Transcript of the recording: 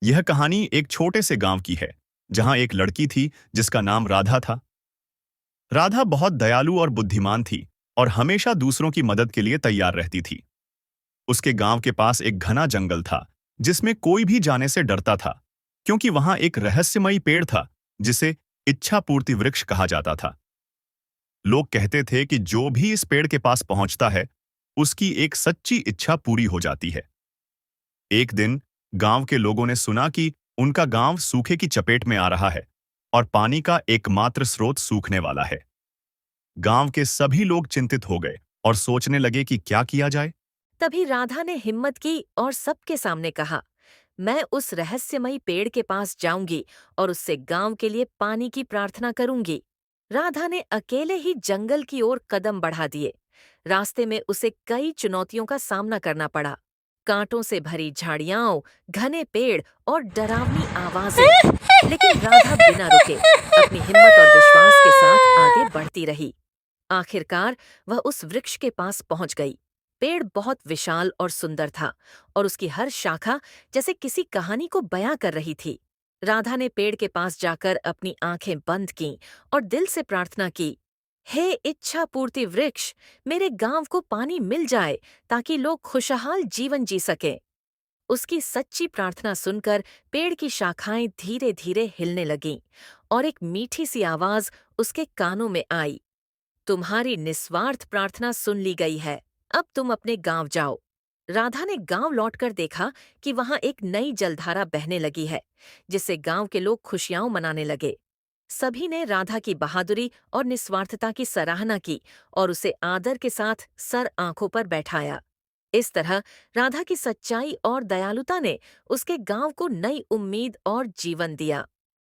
यह कहानी एक छोटे से गांव की है, जहां एक लड़की थी जिसका नाम राधा था। राधा बहुत दयालु और बुद्धिमान थी और हमेशा दूसरों की मदद के लिए तैयार रहती थी। उसके गांव के पास एक घना जंगल था, जिसमें कोई भी जाने से डरता था, क्योंकि वहां एक रहस्यमयी पेड़ था, जिसे इच्छा पूर्ति वृक्ष कहा जाता था। लोग कहते थे कि जो भी इस पेड़ के पास पहुंचता है, उसकी एक सच्ची इच्छा पूरी हो जाती है। एक दिन गांव के लोगों ने सुना कि उनका गांव सूखे की चपेट में आ रहा है और पानी का एकमात्र स्रोत सूखने वाला है। गांव के सभी लोग चिंतित हो गए और सोचने लगे कि क्या किया जाए। तभी राधा ने हिम्मत की और सबके सामने कहा, मैं उस रहस्यमयी पेड़ के पास जाऊंगी और उससे गांव के लिए पानी की प्रार्थना करूंगी। राधा ने अकेले ही जंगल की ओर कदम बढ़ा दिए। रास्ते में उसे कई चुनौतियों का सामना करना पड़ा। कांटों से भरी झाड़ियां, घने पेड़ और डरावनी आवाजें। लेकिन राधा बिना रुके अपनी हिम्मत और विश्वास के साथ आगे बढ़ती रही। आखिरकार वह उस वृक्ष के पास पहुंच गई। पेड़ बहुत विशाल और सुंदर था और उसकी हर शाखा जैसे किसी कहानी को बयां कर रही थी। राधा ने पेड़ के पास जाकर अपनी आंखें बंद कीं और दिल से प्रार्थना की, हे इच्छा पूर्ति वृक्ष, मेरे गांव को पानी मिल जाए ताकि लोग खुशहाल जीवन जी सकें। उसकी सच्ची प्रार्थना सुनकर पेड़ की शाखाएं धीरे धीरे हिलने लगीं और एक मीठी सी आवाज उसके कानों में आई, तुम्हारी निस्वार्थ प्रार्थना सुन ली गई है। अब तुम अपने गांव जाओ। राधा ने गांव लौटकर देखा कि वहां एक नई जलधारा बहने लगी है, जिससे गांव के लोग खुशियां मनाने लगे। सभी ने राधा की बहादुरी और निस्वार्थता की सराहना की और उसे आदर के साथ सर आंखों पर बैठाया। इस तरह राधा की सच्चाई और दयालुता ने उसके गांव को नई उम्मीद और जीवन दिया।